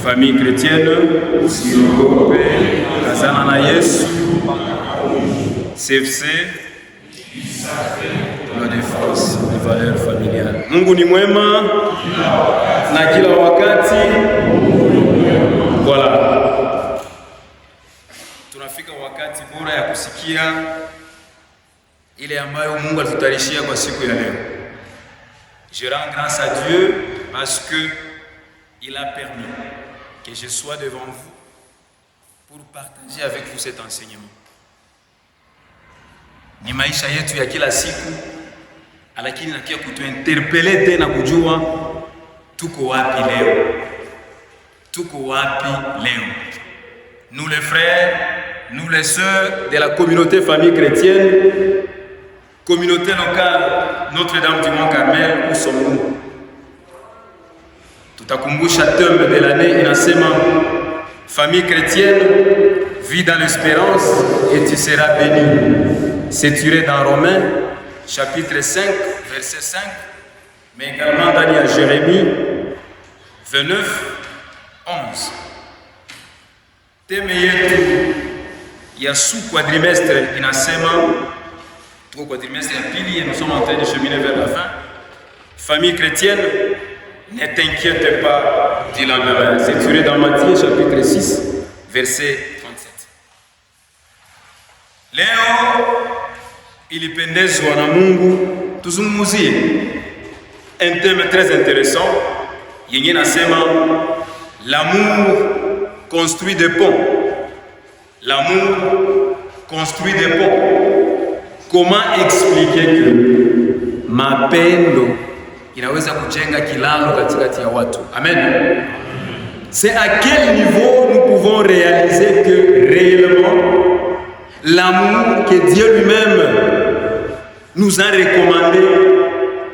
famille chrétienne, usiogope, kazana na Yesu. CFC, la défense des valeurs familiales. Mungu ni mwema na kila wakati. Voilà. Tunafika wakati bora ya kusikia ile ambayo Mungu alitutayarishia kwa siku ya leo. Je rends grâce à Dieu parce que il a permis que je sois devant vous pour partager avec vous cet enseignement. Ni maisha yetu ya kila siku, lakini nakia kutuinterpele tena kujua tuko wapi leo. Tuko wapi leo? Nous les frères, nous les sœurs de la communauté famille chrétienne, communauté locale Notre-Dame du Mont-Carmel, où sommes-nous? Tutakumbusha thème de l'année inasema famille chrétienne, vis dans l'espérance et tu seras béni. C'est tiré dans Romains chapitre 5 verset 5, mais également dans Jérémie 29 11. Thème yetu ya sous-quadrimestre inasema, tuko quadrimestre ya pili et nous sommes en train de cheminer vers la fin. Famille chrétienne, ne t'inquiète pas, dit la Bible. C'est tiré dans Matthieu chapitre 6 verset 37. Leo ilipendezwa na Mungu tuzungumzie un thème très intéressant yenye nasema l'amour construit des ponts. L'amour construit des ponts. Comment expliquer que mapendo inaweza kujenga kilalo katikati ya watu? Amen. C'est à quel niveau nous pouvons réaliser que réellement l'amour que Dieu lui-même nous a recommandé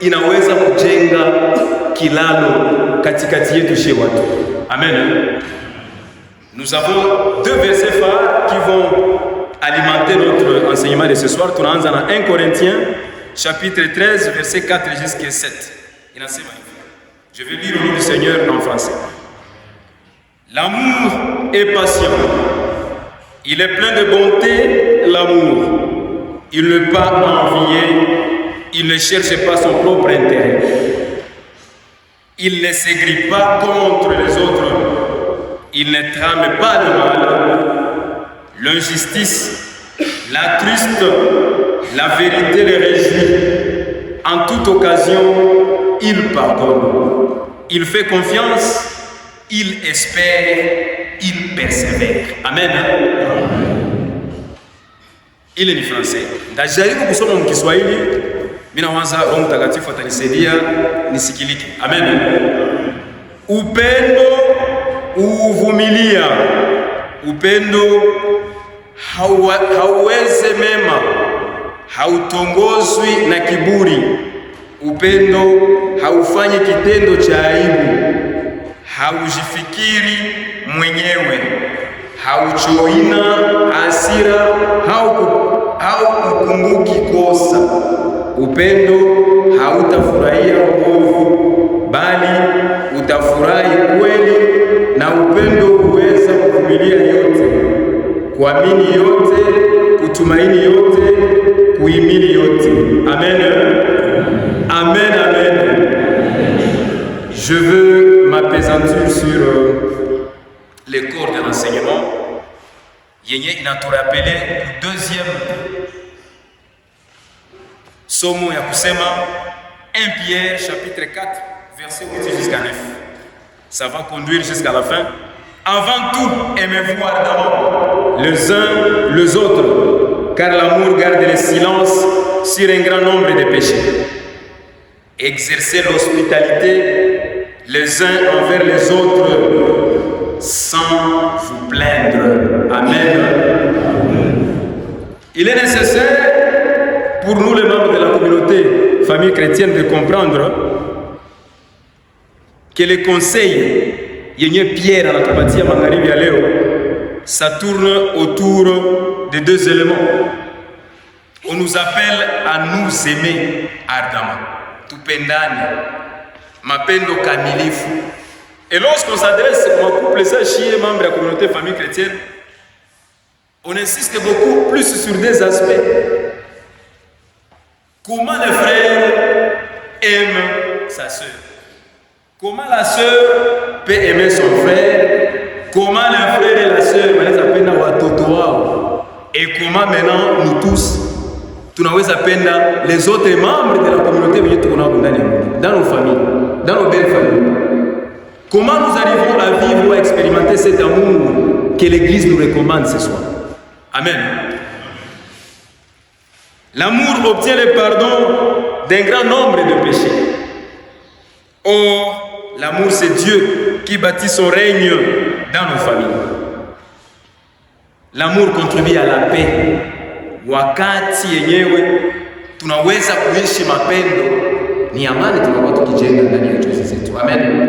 inaweza kujenga kilalo katikati yetu chez watu. Amen. Nous avons deux versets phares qui vont alimenter notre enseignement de ce soir. Tunaanza na 1 Corinthiens chapitre 13 verset 4 jusqu'à 7. Je vais lire au nom du Seigneur en français. L'amour est patient. Il est plein de bonté, l'amour. Il ne peut pas envier. Il ne cherche pas son propre intérêt. Il ne s'aigrit pas contre les autres. Il ne trame pas le mal. L'injustice l'attriste. La vérité les réjouit. En toute occasion, il pardonne. Il fait confiance. Il espère. Il persévère. Amen. Ile ni français. Ndajaribu kusoma mkiswahili. Mimi naanza Roho Mtakatifu atanisaidia nisikilike. Amen. Upendo uvumilia. Upendo hauweze mema. Hautongozwi na kiburi. Upendo haufanyi kitendo cha aibu. Haujifikiri mwenyewe. Hauchoina hasira. Haukumbuki kosa. Upendo hautafurahia uovu, bali utafurahi kweli, na upendo huweza kuvumilia yote, kuamini yote, kutumaini yote, kuhimili yote. Amen. Amen, amen. Je veux m'appesantir sur les corps de l'enseignement. Yenye inaturapele deuxième somo ya kusema 1 Pierre chapitre 4 verset 8 jusqu'à 9. Ça va conduire jusqu'à la fin. Avant tout, aimez-vous ardemment les uns les autres, car l'amour garde le silence sur un grand nombre de péchés. Exercez l'hospitalité les uns envers les autres sans vous plaindre. Amen. Il est nécessaire pour nous, les membres de la communauté famille chrétienne, de comprendre que les conseils yenye Pierre anatupatia magharibi ya leo, ça tourne autour de deux éléments. On nous appelle à nous aimer ardemment. Tupendane, mapendo kamilifu, Et lorsqu'on s'adresse à un couple ça, chez membre de la communauté famille chrétienne, on insiste beaucoup plus sur des aspects. Comment le frère aime sa sœur? Comment la sœur peut aimer son frère? Comment le frère et la sœur et comment maintenant nous tous, les autres membres de la communauté dans nos familles, dans nos belles familles. Comment nous arrivons à vivre ou à expérimenter cet amour que l'Église nous recommande ce soir? Amen. L'amour obtient le pardon d'un grand nombre de péchés. Or, l'amour c'est Dieu qui bâtit son règne dans nos familles. L'amour contribue à la paix. Wakati yenyewe tunaweza kuishi mapendo ni amani tunakuwa tukijenga ndani ya nchi zetu. Amen.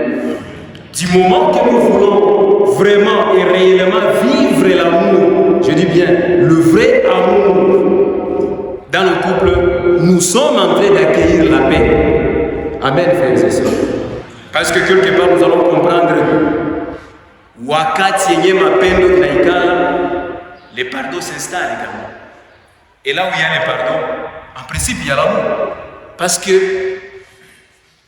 Du moment que nous voulons vraiment et réellement vivre l'amour, je dis bien le vrai amour dans le couple, nous sommes en train d'accueillir la paix. Amen, frères et sœurs. Parce que quelque part nous allons comprendre wakati yenye mapendo inaikala, le pardon s'installe également. Et là où il y a le pardon, en principe il y a l'amour. Parce que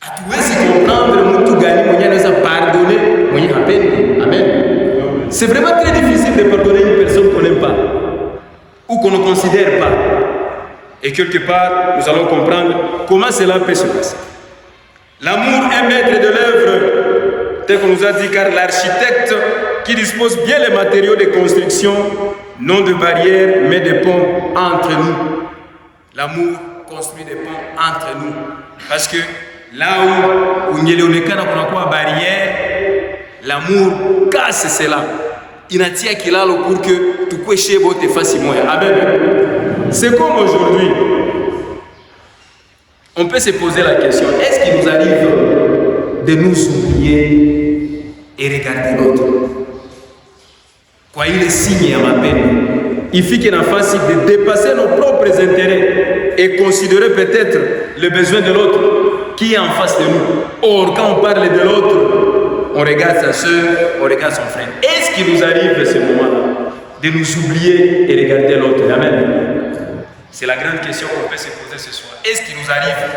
hatuwezi comprendre mtu gani mwenye anaweza pardonner mwenye hapendi. Amen. C'est vraiment très difficile de pardonner une personne qu'on n'aime pas ou qu'on ne considère pas. Et quelque part, nous allons comprendre comment cela peut se passer. L'amour est maître de l'œuvre, tel qu'on nous a dit, car l'architecte qui dispose bien les matériaux de construction, non de barrières, mais de ponts entre nous. L'amour construit des ponts entre nous. Parce que là où il y a une barrière, l'amour casse cela. Il n'a pas kilalo pour que tu puisses te facilement. Amen. C'est comme aujourd'hui. On peut se poser la question, est-ce qu'il nous arrive de nous oublier et regarder l'autre? Quoi, il est signe à ma peine. Il faut qu'il en fasse de dépasser nos propres intérêts et considérer peut-être le besoin de l'autre qui est en face de nous. Or, quand on parle de l'autre, on regarde sa soeur, on regarde son frère. Est-ce qu'il nous arrive à ce moment-là de nous oublier et regarder l'autre? Amen. C'est la grande question qu'on peut se poser ce soir. Est-ce qu'il nous arrive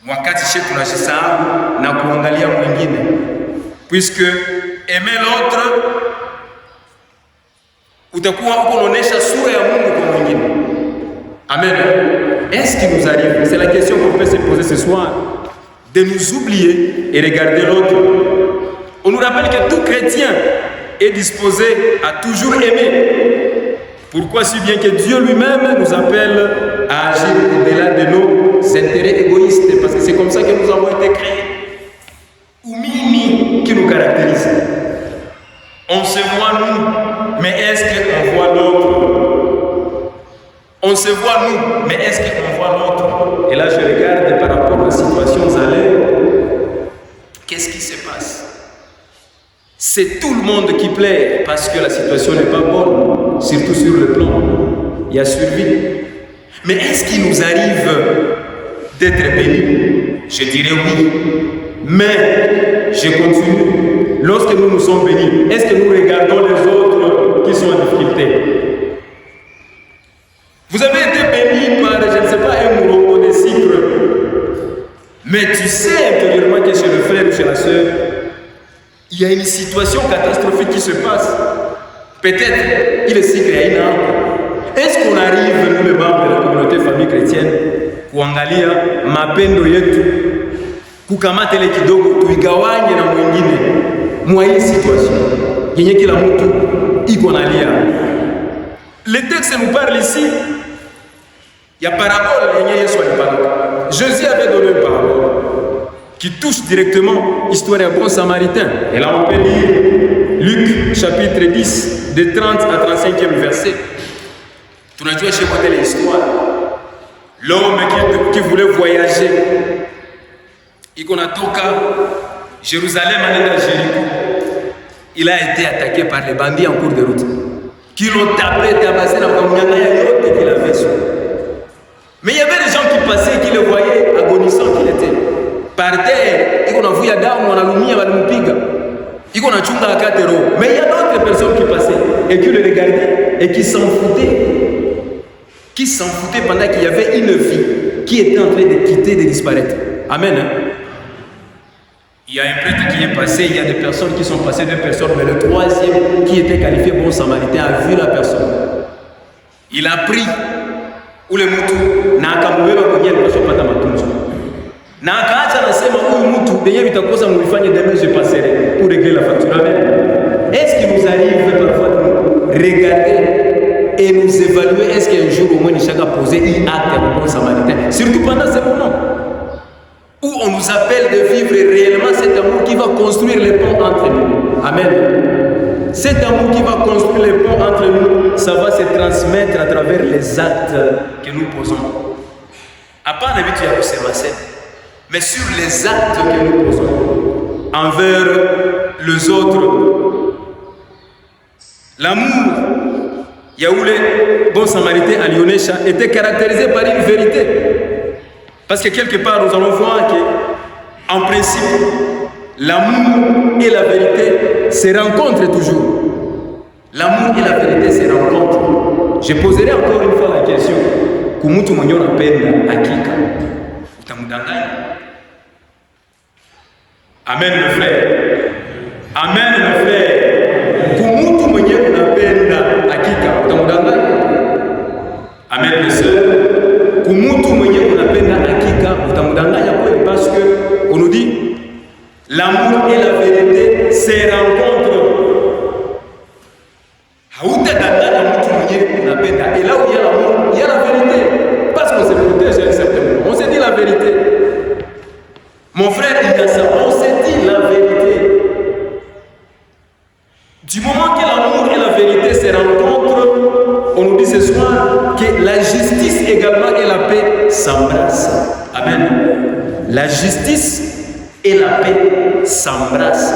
wakati shetu tunajisahau na kuangalia mwingine? Puisque aimer l'autre utakuwa unaonesha sura ya Mungu kwa mwingine. Amen. Est-ce qu'il nous arrive? C'est la question qu'on peut se poser ce soir, de nous oublier et regarder l'autre. On nous rappelle que tout chrétien est disposé à toujours aimer. Pourquoi si bien que Dieu lui-même nous appelle à agir au-delà de nos intérêts égoïstes, parce que c'est comme ça que nous avons été créés. Oumini qui nous caractérise. On se voit nous, mais est-ce qu'on voit l'autre? On se voit nous, mais est-ce qu'on voit l'autre? Et là je regarde par rapport aux situations à l'air. Qu'est-ce qui se passe? C'est tout le monde qui plaît parce que la situation n'est pas bonne, surtout sur le plan. Il y a survie. Mais est-ce qu'il nous arrive d'être bénis? Je dirais oui. Mais je continue. Lorsque nous nous sommes bénis, est-ce que nous regardons les autres qui sont en difficulté? Vous avez été bénis par, je ne sais pas, un moulon de sucre. Mais tu sais intérieurement que chez le frère ou chez la soeur, il y a une situation catastrophique qui se passe. Peut-être il est si créé. Est-ce qu'on arrive, nous les membres de la communauté famille chrétienne, kuangalia mapendo yetu, kukamata ile kidogo tuigawanye na mwingine mwa hii situation yenye kila mtu iko nalia? Le texte nous parle ici, il y a parabole yenye Yesu alipanga. Jésus avait donné une parabole qui touche directement l'histoire d'un bon samaritain. Et là, on peut lire Luc chapitre 10, de 30 à 35e verset. Tunajua chez côté l'histoire. L'homme qui voulait voyager, il konatoka Jérusalem à Jéricho. Il a été attaqué par les bandits en cours de route. Qui l'ont tapé, tabassé dans le monde qu'il avait su. Mais il y avait des gens qui passaient et qui le voyaient agonisant qu'il était. par terre, il y a vu Adam, on a l'oumia, on a l'oupiga. Il y a chunga à 4 euros. Mais il y a d'autres personnes qui passaient et qui le regardaient et qui s'en foutaient. Qui s'en foutaient pendant qu'il y avait une vie qui était en train de quitter, de disparaître. Amen. Hein? Il y a un prêtre qui est passé, il y a des personnes qui sont passées, 2 personnes, mais le troisième qui était qualifié bon samaritain a vu la personne. Il a pris ou le moutou, n'a qu'à mourir à cogner le pas dans ma tombe. N'a qu'à dire à ce moment où moutou, d'ailleurs, il t'a causé à mourir, demain je passerai pour régler la facture. Amen. Est-ce qu'il nous arrive parfois de regarder et nous évaluer, est-ce qu'un jour au moins nous chacun poser un acte de bon samaritain, surtout pendant ce moment où on nous appelle de vivre réellement cet amour qui va construire les ponts entre nous. Amen. Cet amour qui va construire les ponts entre nous, ça va se transmettre à travers les actes que nous posons. À part l'habitude à s'émasser, mais sur les actes que nous posons envers les autres. L'amour, Yaoulé, bon samaritain à Lyonesha, était caractérisé par une vérité. Parce que quelque part, nous allons voir qu'en principe, l'amour et la vérité se rencontrent toujours. L'amour et la vérité se rencontrent. Je poserai encore une fois la question. Kumutu mwenye unapenda hakika utamdanganya? Amen le frère. Amen le frère. Kumutu mwenye unapenda hakika utamdanganya? Amen le sœur. Kumutu mwenye unapenda hakika utamdanganya kweli? Parce que on nous dit l'amour et la vérité se rencontrent. Hautadanganya mtu mwenye unapenda. Et là où il y a l'amour, il y a la vérité. Parce qu'on se protège à un certain moment. On se dit la vérité. Mon frère, il y a ça. On se dit la vérité. Du moment que l'amour et la vérité se rencontrent, on nous dit ce soir que la justice également et la paix s'embrassent. Amen. La justice et la paix s'embrassent.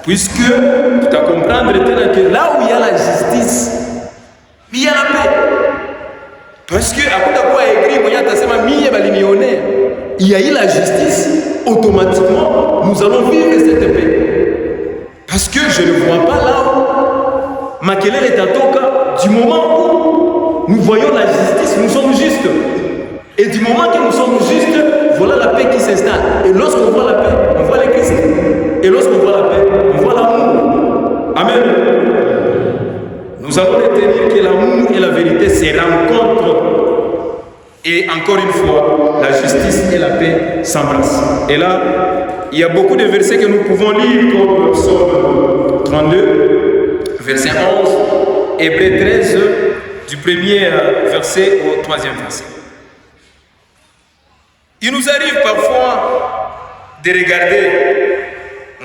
Puisque, tu as comprendre que là où il y a la justice, il y a la paix. Parce que, à quoi écrit, il y a eu la justice, automatiquement, nous allons vivre cette paix. Parce que je ne vois pas là où Makelele est à Toka, du moment où nous voyons la justice, nous sommes justes. Et du moment que nous sommes justes, voilà la paix qui s'installe. Et lorsqu'on voit la paix, on voit le Christ. Et lorsqu'on voit la paix, on voit l'amour. Amen. Nous allons retenir que l'amour et la vérité se rencontrent. Et encore une fois, la justice et la paix s'embrassent. Et là, il y a beaucoup de versets que nous pouvons lire, comme Psaume 32, verset 11, Hébreux 13, du premier verset au troisième verset. Il nous arrive parfois de regarder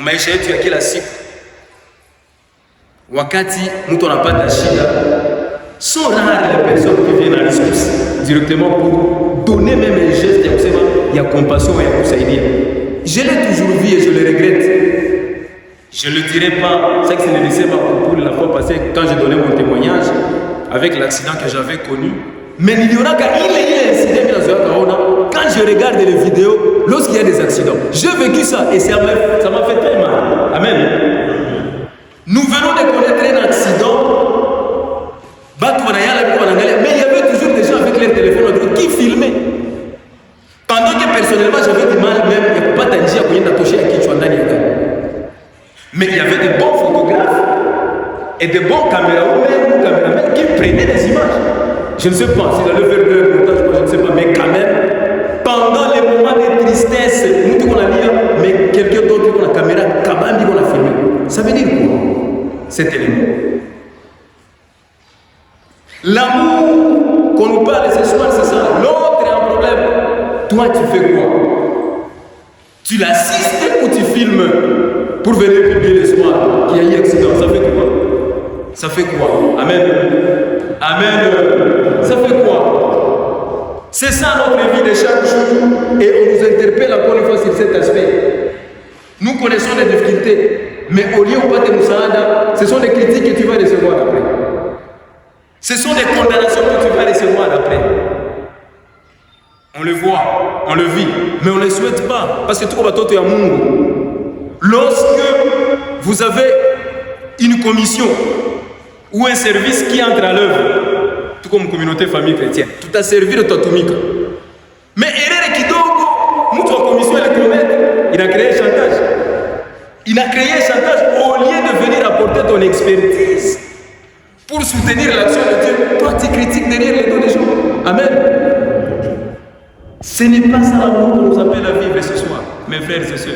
maisha yetu ya kila siku. Wakati mtu anapata shida, sont rares les personnes qui viennent à l'excuse directement pour donner même un geste ya kusema ya compassion ya kusaidia. Je l'ai toujours vu et je le regrette. Je ne le dirai pas, c'est que c'est le lycée pour la fois passée quand j'ai donné mon témoignage avec l'accident que j'avais connu. Mais il y aura quand je regarde les vidéos, lorsqu'il y a des accidents, j'ai vécu ça et ça m'a fait très mal. Amen. Nous venons de connaître un accident, mais il y avait toujours des gens avec leur téléphone qui filmaient. Pendant que personnellement j'avais du mal même, mais il y avait des bons photographes et des bons caméramans qui prenaient des images. Je ne sais pas si dans le verre de reportage, je ne sais pas, mais quand même, pendant les moments de tristesse, nous qu'on a dit, mais quelqu'un d'autre qui a la caméra, Kabambi qu'on a filmé. Ça veut dire quoi, cet élément? L'amour qu'on nous parle ce soir, c'est ça. L'autre est un problème. Toi, tu fais quoi? Tu l'assistes ou tu filmes pour venir publier le soir qu'il y a eu un accident? Ça fait quoi? Ça fait quoi? Amen. Amen. Ça fait quoi? C'est ça notre vie de chaque jour. Et on nous interpelle encore une fois sur cet aspect. Nous connaissons les difficultés. Mais au lieu de nous saada, ce sont des critiques que tu vas recevoir après. Ce sont des condamnations que tu vas recevoir après. On le voit, on le vit, mais on ne le souhaite pas. Parce que tout comme tout est à Mungu. Lorsque vous avez une commission ou un service qui entre à l'œuvre, tout comme communauté famille chrétienne, tout a servi de Tatumika. Mais erreur kidogo, mtu wa commission elle commet, il a créé un chantage. Il a créé un chantage au lieu de venir apporter ton expertise pour soutenir l'action de Dieu. Toi, tu critiques derrière les dos des gens. Amen. Ce n'est pas ça l'amour qu'on nous appelle à vivre ce soir, mes frères et sœurs.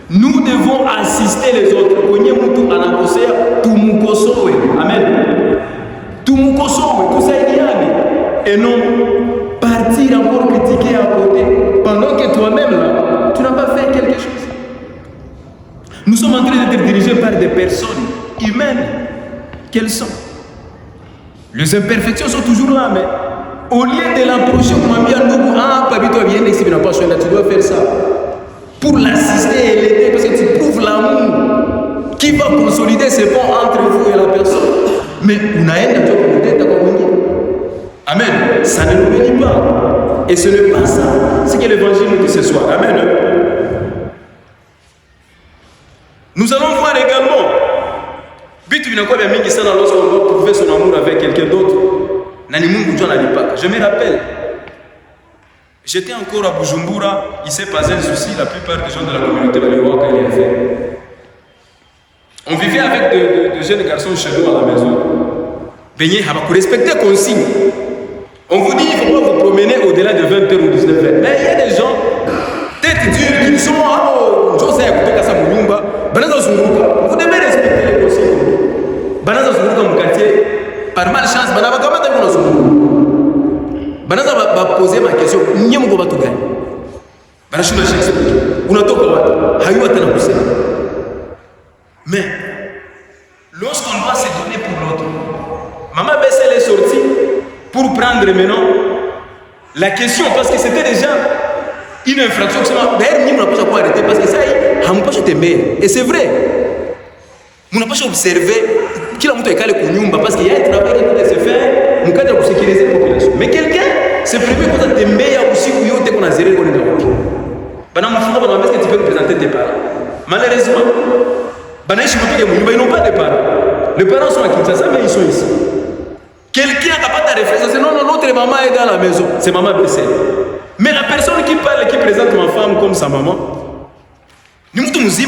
Nous devons assister les autres. Amen. Et non partir encore critiquer à côté pendant que toi-même là, tu n'as pas fait quelque chose. Nous sommes en train d'être dirigés par des personnes humaines. Quelles sont? Les imperfections sont toujours là, mais au lieu de l'approcher comme un bien nouveau, tu dois faire ça. Pour l'assister et l'aider, parce que tu prouves l'amour qui va consolider ces ponts entre vous et la personne. Mais amen. Ça ne nous bénit pas. Et ce n'est pas ça. C'est que l'évangile nous dit ce soir. Amen. Nous allons voir également. Lorsqu'on doit prouver son amour avec quelqu'un d'autre. Je me rappelle. J'étais encore à Bujumbura, il s'est passé un souci, la plupart des gens de la communauté ont fait. On vivait avec de jeunes garçons chez nous à la maison. Pour respecter les consignes. On vous dit qu'il ne faut pas vous promener au-delà de 20h ou 19h. Mais il y a des gens, tête dure, qui sont vous devez respecter les consignes. Dans mon quartier, par malchance, Banaza va poser ma question. Mais lorsqu'on doit se donner pour l'autre, Maman Bessel est sortie pour prendre maintenant la question parce que c'était déjà une infraction. D'ailleurs, nous n'avons pas arrêté parce que ça y est, on n'a pas t'aimer. Et c'est vrai. On n'a pas observé qu'il a montré qu'elle est connue parce qu'il y a un travail qui doit se faire. On cadre pour sécuriser la population. Mais quelqu'un, c'est prévu qu'on a des meilleurs aussi qu'on a zéré qu'on est dans le monde. Est-ce que tu peux nous présenter tes parents? Malheureusement, ils n'ont pas de parents. Les parents sont à Kinshasa, mais ils sont ici. Quelqu'un n'a pas de réflexion, c'est non, notre maman est dans la maison, c'est maman blessée. Mais la personne qui parle et qui présente ma femme comme sa maman, si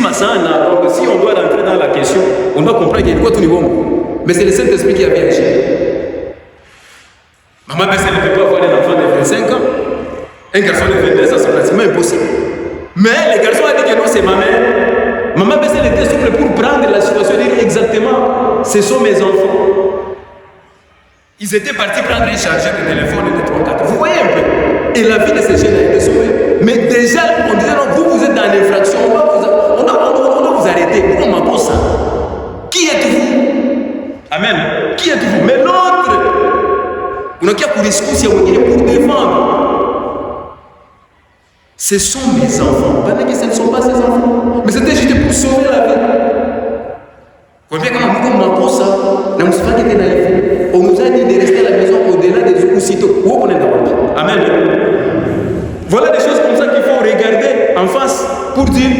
on doit rentrer dans la question, on doit comprendre qu'il y a quoi tout niveau. Mais c'est le Saint-Esprit qui a bien agi. Maman Bessel ne peut pas avoir un enfant de 25 ans. Un garçon de 22 ans, c'est pratiquement impossible. Mais le garçon a dit que non, c'est ma mère. Maman Bessel était souple pour prendre la situation et dire exactement, ce sont mes enfants. Ils étaient partis prendre un chargeur de téléphone de 3-4. Vous voyez un peu. Et la vie de ces jeunes a été sauvée. Mais déjà, on disait non, vous êtes dans l'infraction, on doit vous arrêter. Pourquoi on m'a ça? Qui êtes-vous? Amen. Qui êtes-vous? Mais l'autre, on a qu'à pour discuter, pour défendre. Ce sont mes enfants. Pendant que ce ne sont pas ses enfants. Mais c'était juste pour sauver la vie. On nous a dit de rester à la maison au-delà des aussitôt. Amen. Voilà des choses comme ça qu'il faut regarder en face pour dire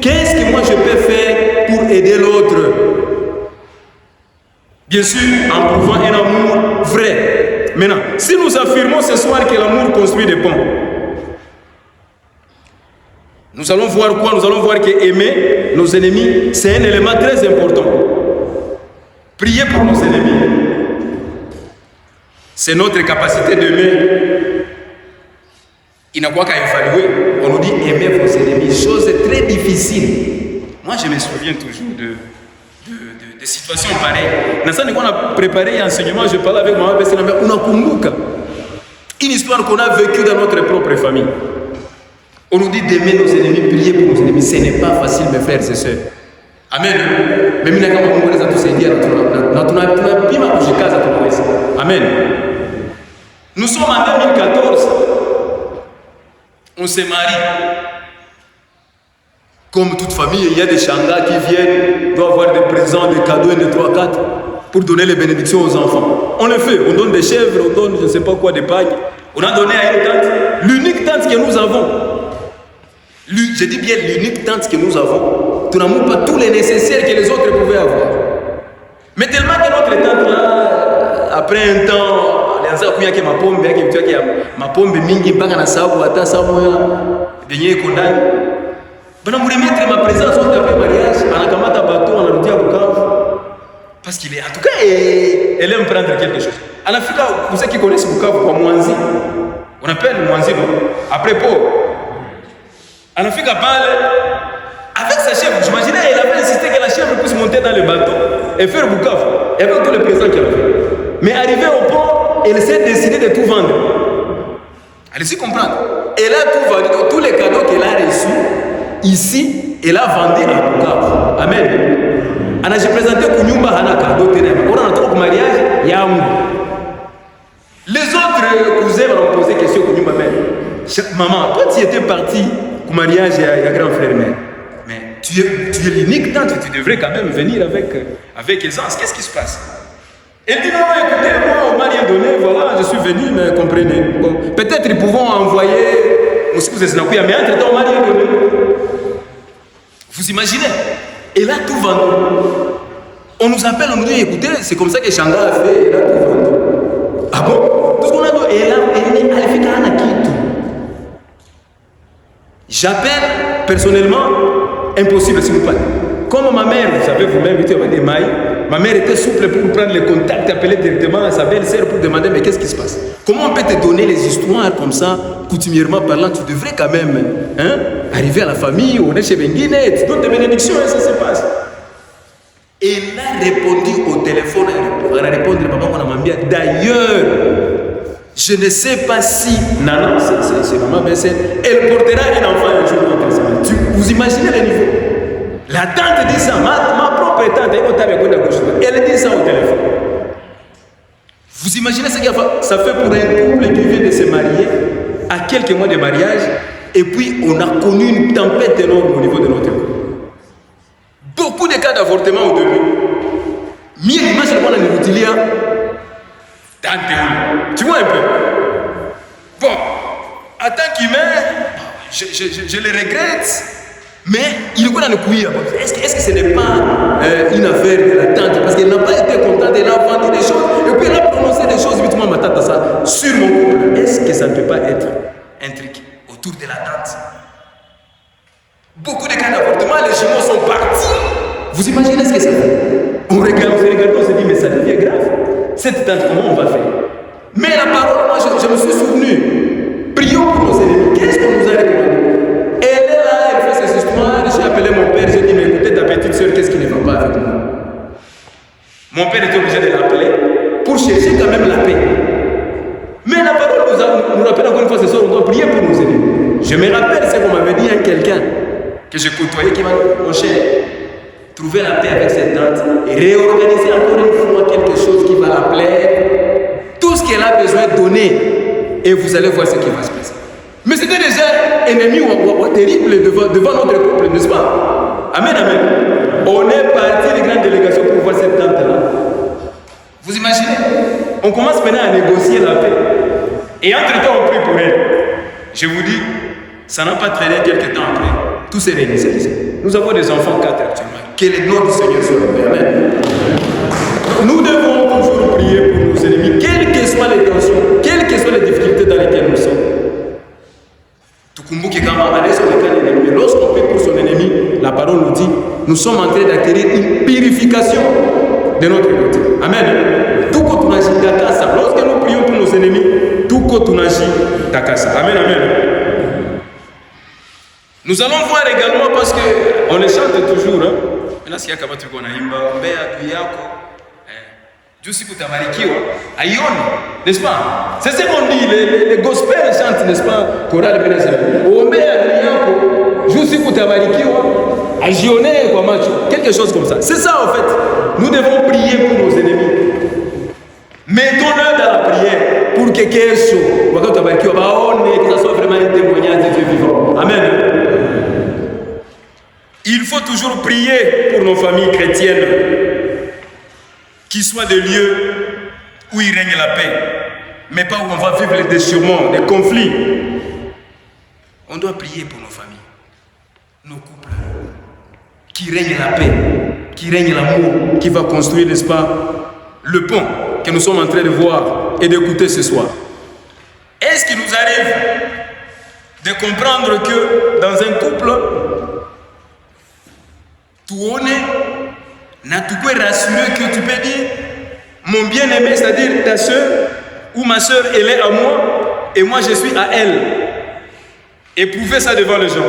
qu'est-ce que moi je peux faire pour aider l'autre. Bien sûr, en prouvant un amour vrai. Maintenant, si nous affirmons ce soir que l'amour construit des ponts, nous allons voir quoi? Nous allons voir que aimer nos ennemis, c'est un élément très important. Prier pour nos ennemis, c'est notre capacité d'aimer. Il n'a pas qu'à évaluer. On nous dit aimer vos ennemis, chose très difficile. Moi, je me souviens toujours de situations pareilles. Dans on a préparé un enseignement, je parlais avec Maman Bessel, on a Kumbuka. Une histoire qu'on a vécue dans notre propre famille. On nous dit d'aimer nos ennemis, prier pour nos ennemis. Ce n'est pas facile, mes frères et sœurs. Amen. Amen. Nous sommes en 2014. On se marie. Comme toute famille, il y a des changas qui viennent, doivent avoir des présents, des cadeaux, et des 3-4 pour donner les bénédictions aux enfants. On le fait. On donne des chèvres, on donne je ne sais pas quoi, des pagnes. On a donné à une tante, l'unique tante que nous avons. Je dis bien l'unique tante que nous avons. Tu n'as pas tous les nécessaires que les autres pouvaient avoir. Mais tellement que notre tante là, après un temps, alianza kuya ke mapombe yake mtu yake mapombe mingi mpaka na sababu hata sababu ya benye iko ndani. Bana mremettre ma présence au tapé mariage, anakamata bateau anarudia Bukavu. Parce qu'il est en tout cas elle aime prendre quelque chose. En Afrique, vous savez qui connaissent Bukavu kwa Mwanzi. On appelle Mwanzi non? Après Pau. En Afrique, avec sa chèvre, j'imaginais, elle avait insisté que la chèvre puisse monter dans le bateau et faire Bukavu. Et avec tous les présents qu'elle avait. Mais arrivée au port, elle s'est décidée de tout vendre. Allez-y comprendre. Elle a tout vendu. Donc, tous les cadeaux qu'elle a reçus, ici, elle a vendu à Bukavu. Amen. Alors, j'ai présenté Kounyumba Hana cadeau. On a un mariage, il y a un. Les autres cousins m'ont posé question Kounyumba même. Maman, toi, tu étais parti au mariage, il y a grand frère, mais tu es l'unique tante, tu devrais quand même venir avec aisance. Qu'est-ce qui se passe? Elle dit non, écoutez, moi, on m'a rien donné, voilà, je suis venu, mais comprenez. Bon, peut-être ils pourront envoyer, mais entre-temps, on m'a rien donné. Vous imaginez? Elle a tout vendu. On nous appelle, on nous dit, écoutez, c'est comme ça que Changa a fait, elle a tout vendu. Ah bon? Tout ce qu'on a dit, elle fait qu'un acquis. J'appelle personnellement, impossible s'il vous plaît. Comme ma mère, vous savez vous-même, ma mère était souple pour prendre les contacts, appeler directement à sa belle-sœur pour demander mais qu'est-ce qui se passe? Comment on peut te donner les histoires comme ça, coutumièrement parlant? Tu devrais quand même arriver à la famille, on est chez Benguine, tu donnes des bénédictions et ça se passe. Elle a répondu au téléphone, elle a répondu, d'ailleurs, je ne sais pas si Nana, c'est maman Bessel, elle portera un enfant un jour dans notre semaine. Vous imaginez le niveau? La tante dit ça, ma propre tante, elle dit ça au téléphone. Vous imaginez ce qu'il ça fait pour un couple qui vient de se marier à quelques mois de mariage et puis on a connu une tempête énorme au niveau de notre couple. Beaucoup de cas d'avortement au début. Mieux l'image de la Nutilia. Tu vois un peu. Bon, en tant qu'humain, je le regrette, mais il est quoi dans le couille? Est-ce que ce n'est pas une affaire de la tante? Parce qu'elle n'a pas été contente, elle a vendu des choses, et puis elle a prononcé des choses, vite ma tante, ça, sur mon couple. Est-ce que ça ne peut pas être un truc autour de la tante? Beaucoup de cas d'avortement, les jumeaux sont partis. Vous imaginez ce que ça fait? On regarde, on se dit, mais ça devient grave. Cette tante, comment on va faire? Mais la parole, moi, je me suis souvenu. Prions pour nos ennemis. Qu'est-ce qu'on nous a recommandé? Elle est là, elle fait ses histoires. J'ai appelé mon père, j'ai dit, mais écoutez, ta petite soeur, qu'est-ce qui ne va pas avec moi? Mon père était obligé de l'appeler pour chercher quand même la paix. Mais la parole nous rappelle encore une fois ce soir, on doit prier pour nos ennemis. Je me rappelle ce qu'on m'avait dit à quelqu'un que je côtoyais qui m'a dit, mon cher, trouver la paix avec cette tante et réorganiser encore une fois quelque chose qui va la plaire. Tout ce qu'elle a besoin de donner et vous allez voir ce qui va se passer. Mais c'était déjà ennemi ou terrible devant notre couple, n'est-ce pas? Amen, amen. On est parti de grandes délégations pour voir cette tante-là. Vous imaginez? On commence maintenant à négocier la paix. Et entre-temps, on prie pour elle. Je vous dis, ça n'a pas traîné quelques temps après. Tout s'est réalisé. Nous avons des enfants 4 actuellement. Quel est le nom du Seigneur sur le Père? Amen. Nous devons toujours prier pour nos ennemis, quelles que soient les tensions, quelles que soient les difficultés dans lesquelles nous sommes. Mais lorsqu'on prie pour son ennemi, la parole nous dit, nous sommes en train d'acquérir une purification de notre côté. Amen. Tout quand on agit takasa, lorsque nous prions pour nos ennemis, tout quand on agit takasa. Amen, amen. Nous allons voir également parce qu'on les chante toujours. Maintenant, si kama tuko naimba ombea adui yako juu siku tabarikiwa aione, n'est-ce pas? C'est ce qu'on dit, les gospel chantent, n'est-ce pas? Chorale Beneza ombea adui yako juu siku tabarikiwa ajione kwa macho, quelque chose comme ça. C'est ça en fait. Nous devons prier pour nos ennemis. Mettons-le dans la prière pour que kesho wakati tabarikiwa baone que ça soit vraiment un témoignage de Dieu vivant. Amen. Il faut toujours prier pour nos familles chrétiennes, qui soient des lieux où il règne la paix. mais pas où on va vivre les déchirements, les conflits. On doit prier pour nos familles, nos couples, qui règne la paix, qui règne l'amour, qui va construire, n'est-ce pas, le pont que nous sommes en train de voir et d'écouter ce soir. Est-ce qu'il nous arrive de comprendre que dans un couple, tuone na tukwe rassuré que tu peux dire mon bien-aimé, c'est-à-dire ta soeur ou ma soeur, elle est à moi et moi je suis à elle. Éprouver ça devant les gens.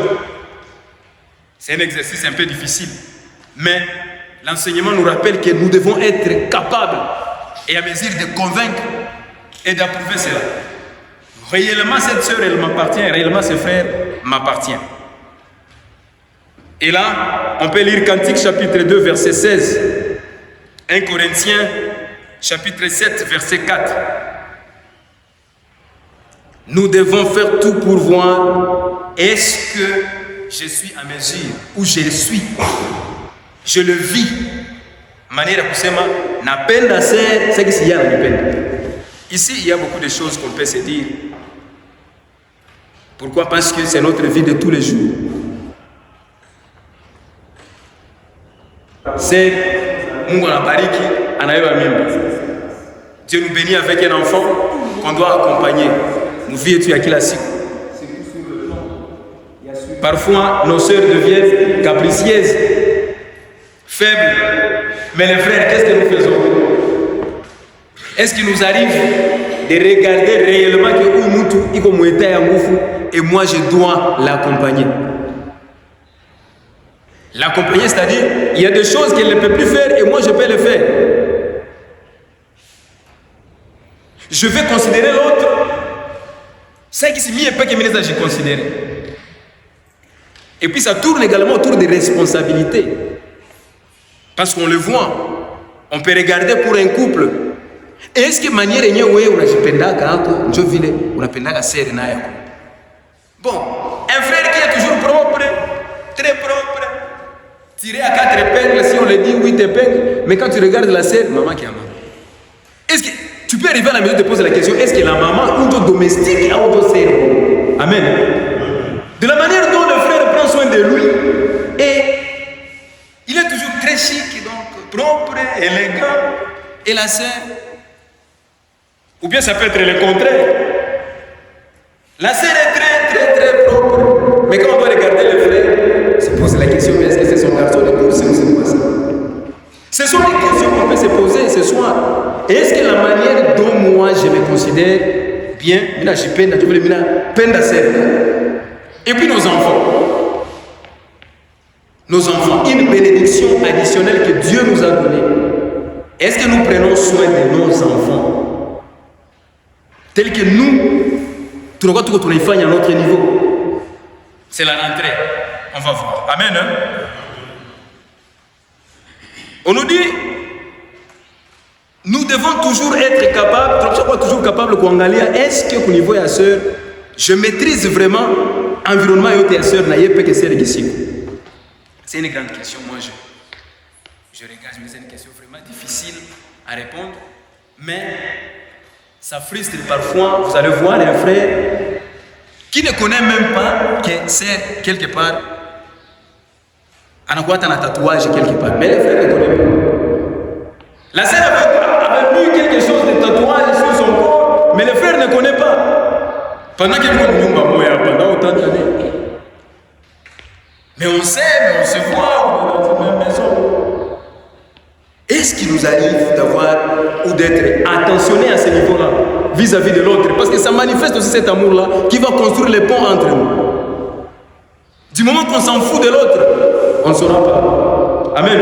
C'est un exercice un peu difficile, mais l'enseignement nous rappelle que nous devons être capables et à mesure de convaincre et d'approuver cela. Réellement, cette sœur, elle m'appartient, réellement, ce frère m'appartient. Et là, on peut lire Cantique chapitre 2, verset 16. 1 Corinthiens chapitre 7, verset 4. Nous devons faire tout pour voir est-ce que je suis à mesure ou je le suis. Je le vis. Manière à kusema napenda c'est ce qui s'y a napenda. Ici, il y a beaucoup de choses qu'on peut se dire. Pourquoi? Parce que c'est notre vie de tous les jours. C'est Mungu anabariki, anayewa mimba. Dieu nous bénit avec un enfant qu'on doit accompagner. Nous vivons à kila siku. Parfois, nos sœurs deviennent capricieuses, faibles. Mais les frères, qu'est-ce que nous faisons? Est-ce qu'il nous arrive de regarder réellement que Umutu iko mweta ya ngufu et moi je dois l'accompagner? L'accompagner, c'est-à-dire, il y a des choses qu'elle ne peut plus faire et moi je peux le faire. Je vais considérer l'autre. C'est qui s'est mis et pas que je considère. Et puis ça tourne également autour des responsabilités. Parce qu'on le voit, on peut regarder pour un couple. Est-ce que manière yenyewe unajipendaka hapo ndio vile unapendaka sere nayo? Bon, un frère qui est toujours propre, très propre, tiré à 4 épingles, si on le dit 8 épingles, mais quand tu regardes la sœur, maman qui a mal. Est-ce que tu peux arriver à la maison et te poser la question, est-ce que la maman ou ton domestique a autre sœur? Amen. De la manière dont le frère prend soin de lui, et il est toujours très chic, donc propre, élégant, et la sœur. Ou bien ça peut être le contraire. La sœur est très propre. Mais quand on doit regarder le frère, se pose la question, mais est-ce que c'est son garçon de course ou c'est quoi ça? Ce sont les questions qu'on peut se poser ce soir. Est-ce que la manière dont moi je me considère bien, et puis nos enfants. Nos enfants, une bénédiction additionnelle que Dieu nous a donnée. Est-ce que nous prenons soin de nos enfants? Tel que nous, tout le monde à notre niveau. C'est la rentrée. On va voir. Amen. Hein? On nous dit, nous devons toujours être capables, toujours capables est-ce que au niveau de la sœur, je maîtrise vraiment l'environnement de la sœur, c'est une grande question. Moi, je regarde, mais c'est une question vraiment difficile à répondre. Mais ça frustre parfois. Vous allez voir un frère qui ne connaît même pas que c'est quelque part. On a un tatouage quelque part. Mais le frère ne connaît pas. La sœur avait mis quelque chose de tatouage sur son corps, mais le frère ne connaît pas. Pendant qu'il y a pendant autant d'années. Mais on sait, mais on se voit, on est dans la même maison. Est-ce qu'il nous arrive d'avoir ou d'être attentionné à ce niveau-là, vis-à-vis de l'autre? Parce que ça manifeste aussi cet amour-là qui va construire les ponts entre nous. Du moment qu'on s'en fout de l'autre, on ne saura pas. Amen.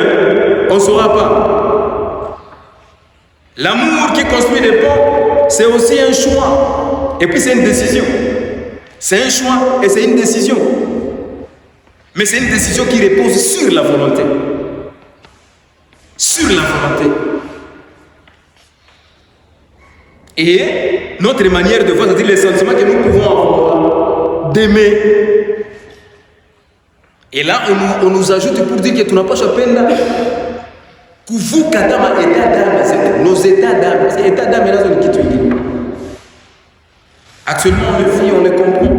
On ne saura pas. L'amour qui construit les ponts, c'est aussi un choix. Et puis c'est une décision. C'est un choix et c'est une décision. Mais c'est une décision qui repose sur la volonté. Sur la volonté. Et notre manière de voir, c'est-à-dire les sentiments que nous pouvons avoir, d'aimer. Et là, on nous ajoute pour dire que tu n'as pas chopé là. Que vous, Katama, état d'âme, c'est nos états d'âme. Parce que état d'âme, là, c'est qui tu dis. Actuellement, on le vit, on le comprend.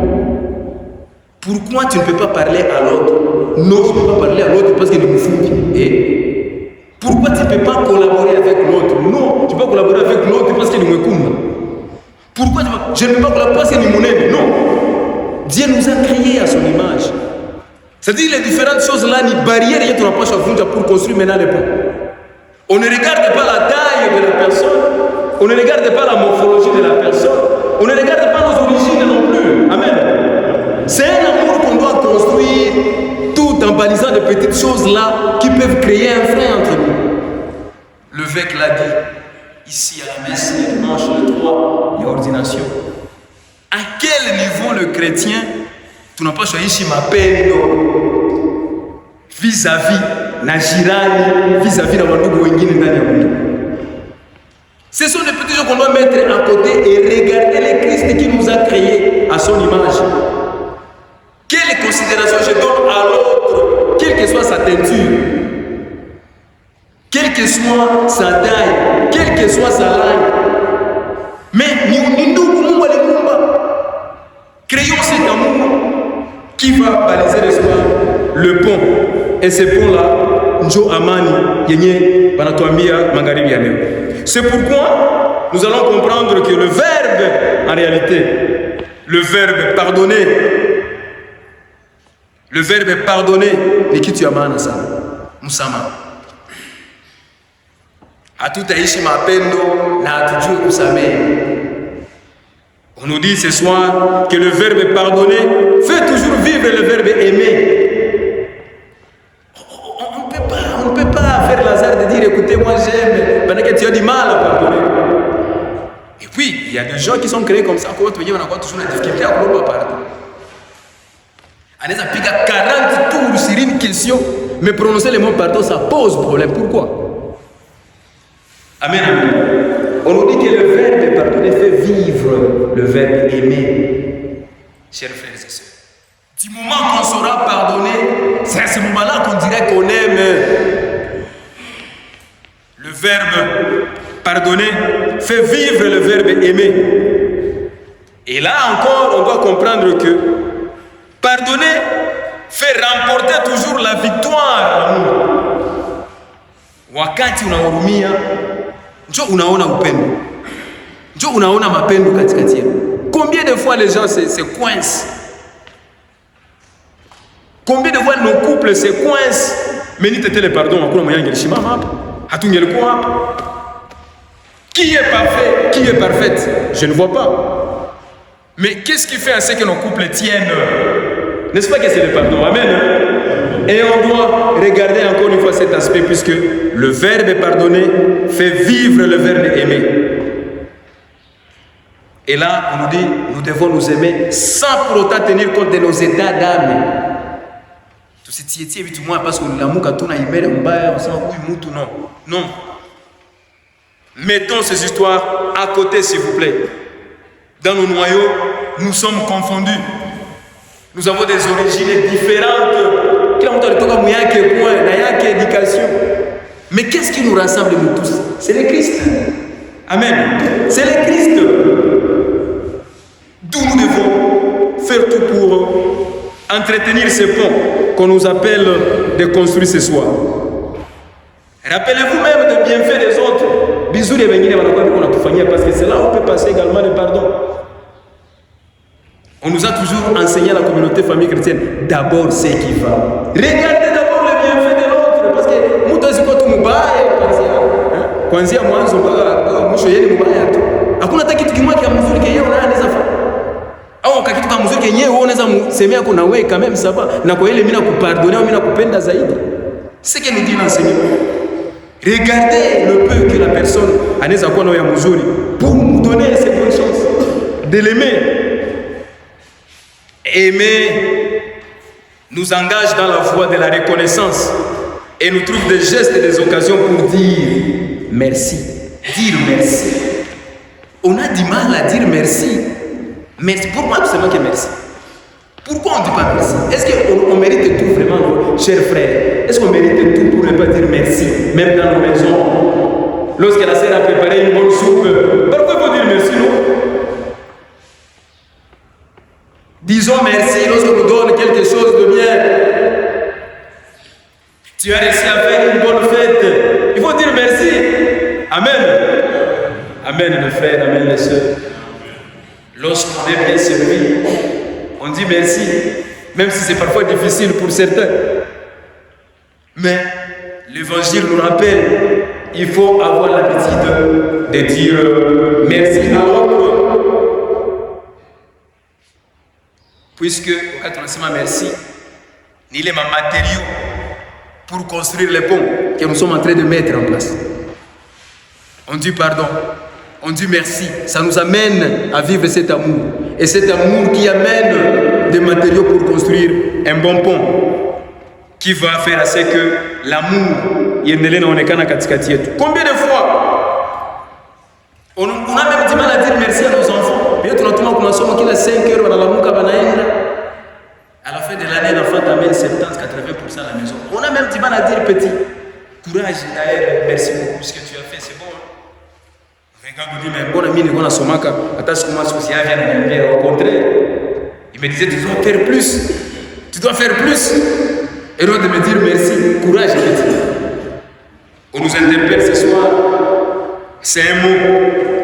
Pourquoi tu ne peux pas parler à l'autre? Non, je ne peux pas parler à l'autre parce qu'il nous fout. Et pourquoi tu ne peux pas collaborer avec l'autre? Non, tu peux pas collaborer avec l'autre parce qu'il nous écoute. Pourquoi je ne peux pas collaborer parce qu'il nous monnaie? Non. Dieu nous a créés à son image. C'est-à-dire les différentes choses là, les barrières, il y a ton approche à fondre pour construire maintenant les ponts. On ne regarde pas la taille de la personne, on ne regarde pas la morphologie de la personne, on ne regarde pas nos origines non plus. Amen. C'est un amour qu'on doit construire tout en balisant de petites choses là qui peuvent créer un frein entre nous. L'évêque l'a dit ici à la messe, le dimanche le 3, il y a ordination. À quel niveau le chrétien, tu n'as pas choisi chez ma peine vis-à-vis na jirani, vis-à-vis na wandugu wengine ndani ya Mungu. Ce sont des petites choses qu'on doit mettre à côté et regarder le Christ qui nous a créés à son image. Quelle considération je donne à l'autre, quelle que soit sa teinture, quelle que soit sa taille, quelle que soit sa langue. Mais créons cet amour qui va baliser le pont. Et ce pont-là, Njo Amani, Yenye, Banatuambia, Mangaribi Yaneo. C'est pourquoi nous allons comprendre que le verbe, en réalité, le verbe pardonner, ni kitu ya maana sana. Msamaha. Hatutaishi mapendo na hatujui kusamehe. On nous dit ce soir que le verbe pardonner fait toujours vivre le verbe aimer. On ne peut pas faire l'hasard de dire écoutez, moi j'aime, pendant que tu as du mal à pardonner. Et puis, il y a des gens qui sont créés comme ça, quand tu on a toujours la difficulté à vouloir pardonner. On a 40 tours sur une question, mais prononcer le mot pardon, ça pose problème. Pourquoi? Amen, amen. On nous dit que le verbe pardonner fait vivre le verbe aimer. Chers frères et sœurs, du moment qu'on saura pardonner, c'est à ce moment-là qu'on dirait qu'on aime. Le verbe pardonner fait vivre le verbe aimer. Et là encore, on doit comprendre que pardonner fait remporter toujours la victoire. Wakati unahurumia, njo unaona upendo, njo unaona mapendo katikati yenu. Combien de fois les gens se coincent? Combien de fois nos couples se coincent? Mais ni tete le pardon, hakuna moyen ngelishimama hapa. Hatungelikuwa hapa. Qui est parfait? Qui est parfaite? Je ne vois pas. Mais qu'est-ce qui fait à ce que nos couples tiennent? N'est-ce pas que c'est le pardon? Amen. Et on doit regarder encore une fois cet aspect, puisque le verbe pardonner fait vivre le verbe aimer. Et là, on nous dit, nous devons nous aimer sans pour autant tenir compte de nos états d'âme. Tout ce qui est évidemment parce que l'amour quand on a aimé, on s'en fout, non. Non. Mettons ces histoires à côté, s'il vous plaît. Dans nos noyaux, nous sommes confondus. Nous avons des origines différentes. Mais qu'est-ce qui nous rassemble nous tous? C'est le Christ. Amen. C'est le Christ. D'où nous devons faire tout pour entretenir ce pont qu'on nous appelle de construire ce soir. Rappelez-vous même des bienfaits des autres. Bisous les bénis, parce que c'est là où on peut passer également le pardon. On nous a toujours enseigné à la communauté famille chrétienne, d'abord ce qui va. Regardez d'abord les bienfaits de l'autre, parce que mtu asiko tu mubaya kwanzia mwanzo mpaka mwisho yeye mubaya tu. Hakuna hata kitu kimoja kia mzuri kenye unaweza fanya. Au kitu kama mzuri kenye wewe unaweza msemea kuna wewe kama même ça va. Na kwa ile mimi nakupardonner au mimi nakupenda zaidi. C'est ce que nous dit l'enseignement. Regardez le peu que la personne anaweza kuwa nayo ya mzuri pour nous donner cette bonne chance de l'aimer. Aimer nous engage dans la voie de la reconnaissance et nous trouve des gestes et des occasions pour dire merci. Dire merci. On a du mal à dire merci. Merci. Pourquoi tout seulement que merci? Pourquoi on ne dit pas merci? Est-ce qu'on mérite tout vraiment, chers frères? Est-ce qu'on mérite tout pour ne pas dire merci? Même dans nos maisons, lorsque la sœur a préparé une bonne soupe, pourquoi il faut dire merci, non? Disons merci lorsqu'on nous donne quelque chose de bien. Tu as réussi à faire une bonne fête. Il faut dire merci. Amen. Amen mes frères, amen mes soeurs. Lorsqu'on est bien servi, on dit merci. Même si c'est parfois difficile pour certains. Mais l'évangile nous rappelle, il faut avoir l'habitude de dire merci à l'autre. Puisque, quand on dit merci, il est ma matériau pour construire les ponts que nous sommes en train de mettre en place. On dit pardon, on dit merci. Ça nous amène à vivre cet amour. Et cet amour qui amène des matériaux pour construire un bon pont qui va faire à ce que l'amour yendele naonekana katikati yetu. Combien de fois on a même du mal à dire merci à nos enfants. Bien tunatuma kwa masomo kila 5 heures wanalamuka banaenda. À la fin de l'année l'enfant t'amène 70-80% à la maison. On a même du mal à dire petit courage d'ailleurs, merci beaucoup pour ce que tu as fait, c'est bon. Regarde, on dit mais bon ami on a somaka attache comment social vient bien au contraire. Il me disait tu dois faire plus. Tu dois faire plus. Et donc de me dire merci, courage petit. On nous interpelle ce soir. C'est un mot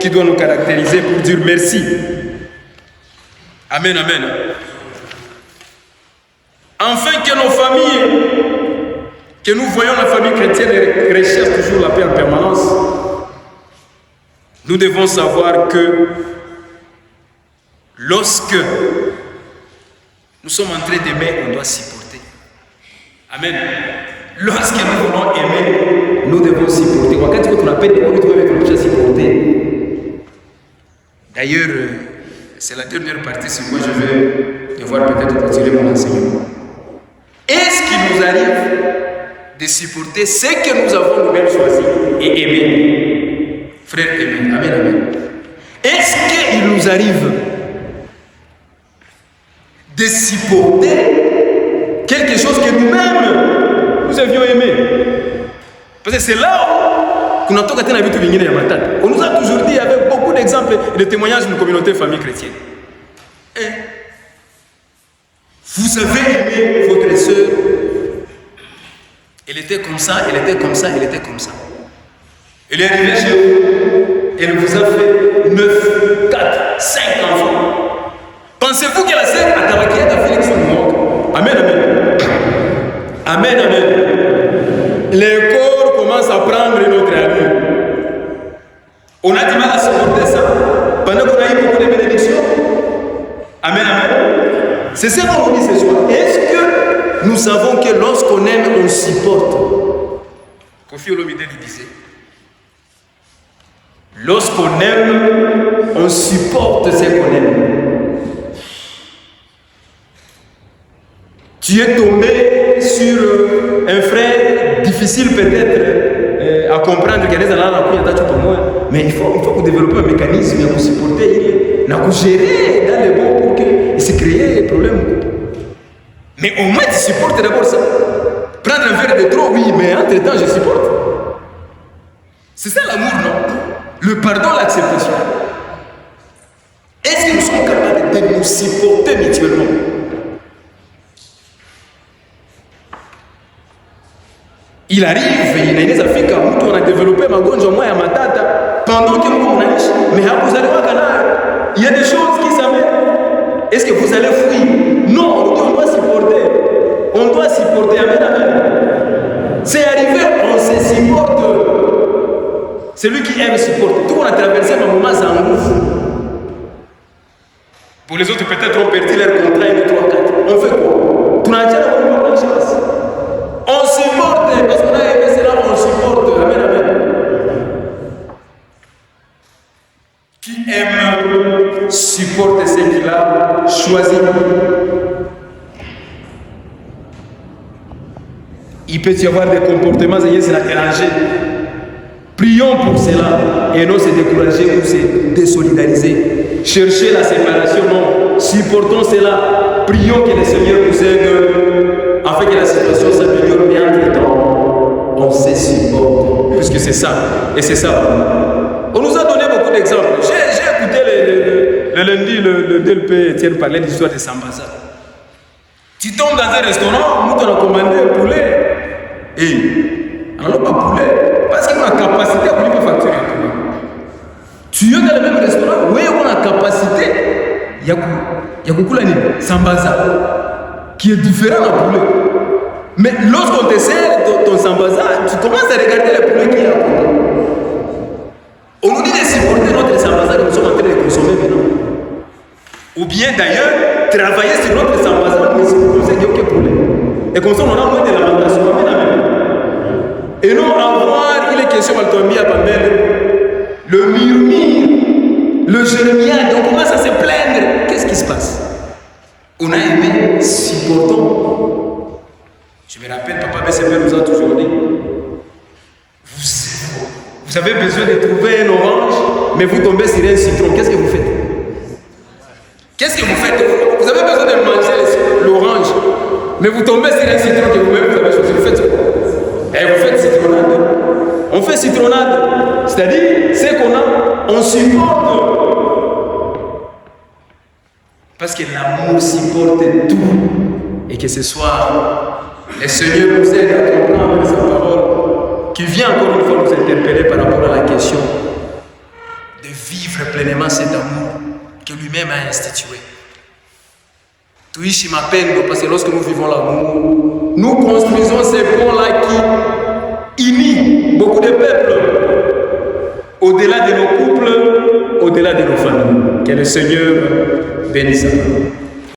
qui doit nous caractériser pour dire merci. Amen, amen. Enfin que nos familles, que nous voyons la famille chrétienne recherche toujours la paix en permanence, nous devons savoir que lorsque nous sommes en train d'aimer, on doit supporter. Amen. Lorsque nous voulons aimer, nous devons supporter. Quand on appelle, nous devons supporter. D'ailleurs, c'est la dernière partie sur quoi je vais devoir peut-être continuer mon enseignement. Est-ce qu'il nous arrive de supporter ce que nous avons nous-mêmes choisi et aimer? Frère aimé, amen, amen. Est-ce qu'il nous arrive de supporter quelque chose que nous-mêmes nous avions aimé? Parce que c'est là où on nous a toujours dit avec beaucoup d'exemples et de témoignages d'une communauté famille chrétienne. Et vous avez aimé votre soeur. Elle était comme ça, elle était comme ça, elle était comme ça. Elle est arrivée chez vous, elle vous a fait 9, 4, 5 enfants. Pensez-vous que la sœur a travaillé à Félix Mouk? Amen, amen. Amen, amen. Les corps commencent à prendre notre allure. On a du mal à supporter ça pendant qu'on a eu beaucoup de bénédictions. Amen, amen. C'est ça qu'on dit ce soir. Est-ce que nous savons que lorsqu'on aime, on supporte? Kofi Olomide lui disait, lorsqu'on aime, on supporte ce qu'on aime. Tu es tombé sur un frère difficile peut-être à comprendre qu'il y a des gens, mais il faut que vous développiez un mécanisme pour supporter, pour gérer dans les bons pour qu'il se crée des problèmes. Mais au moins tu supportes d'abord ça. Prendre un verre de trop, oui, mais entre-temps je supporte. C'est ça l'amour, non? Le pardon, l'acceptation. Est-ce que nous sommes capables de nous supporter mutuellement? Il arrive, il y a des Africains où on a développé ma gonja moi et ma tata pendant que nous on a niche. Mais vous allez voir canard, il y a des choses qui s'amènent. Est-ce que vous allez fuir? Non, on doit supporter. On doit supporter. Amen, amen. C'est arrivé, on se supporte. Celui qui aime supporter. Tout le monde a traversé un moment sans ouf. Pour les autres, peut-être ont perdu leur contrat et 3, 4. On fait quoi? Tout le monde a chance. On supporte, parce qu'on a aimé cela, on supporte. Amen, amen. Qui aime supporte ce qu'il a choisi. Il peut y avoir des comportements et c'est la déranger. Prions pour cela et non se décourager ou se désolidariser. Chercher la séparation, non. Supportons cela. Prions que le Seigneur nous aide afin que la situation s'améliore, mais entre-temps, on se supporte. Puisque c'est ça. Et c'est ça. On nous a donné beaucoup d'exemples. J'ai écouté le lundi, le DLP Etienne parlait de l'histoire de Sambaza. Tu tombes dans un restaurant, nous t'en a commandé un poulet. Et alors pas poulet, parce qu'il a la capacité à payer ma facture. Tu es dans le même restaurant, oui, on a la capacité. Il y a beaucoup de Sambaza qui est différent d'un poulet. Mais lorsqu'on te sert ton Sambaza, tu commences à regarder le poulet qu'il y a. On nous dit de supporter notre Sambaza que nous sommes en train de consommer maintenant. Ou bien d'ailleurs, travailler sur notre Sambaza, mais c'est pour ça qu'il y a aucun poulet. Et comme ça, on a moins de lamentation. Et non avoir, il est question de tomber à Pamel, le murmure, le jérémiade, on commence à se plaindre. Qu'est-ce qui se passe? On a aimé, supportons. Je me rappelle, Papa BCP nous a toujours dit, vous avez besoin de trouver un orange, mais vous tombez sur un citron. Qu'est-ce que vous faites? Qu'est-ce que vous faites? Vous avez besoin de manger l'orange, mais vous tombez sur un citron que vous-même vous avez choisi. Vous faites quoi? Et vous faites citronnade. On fait citronnade. C'est-à-dire, ce qu'on a, on supporte. Parce que l'amour supporte tout. Et que ce soit le Seigneur nous aide à comprendre sa parole, qui vient encore une fois nous interpeller par rapport à la question de vivre pleinement cet amour que lui-même a institué. Tuishi mapendo, parce que lorsque nous vivons l'amour, nous construisons ces ponts-là qui unissent beaucoup de peuples, au-delà de nos couples, au-delà de nos familles. Que le Seigneur bénisse.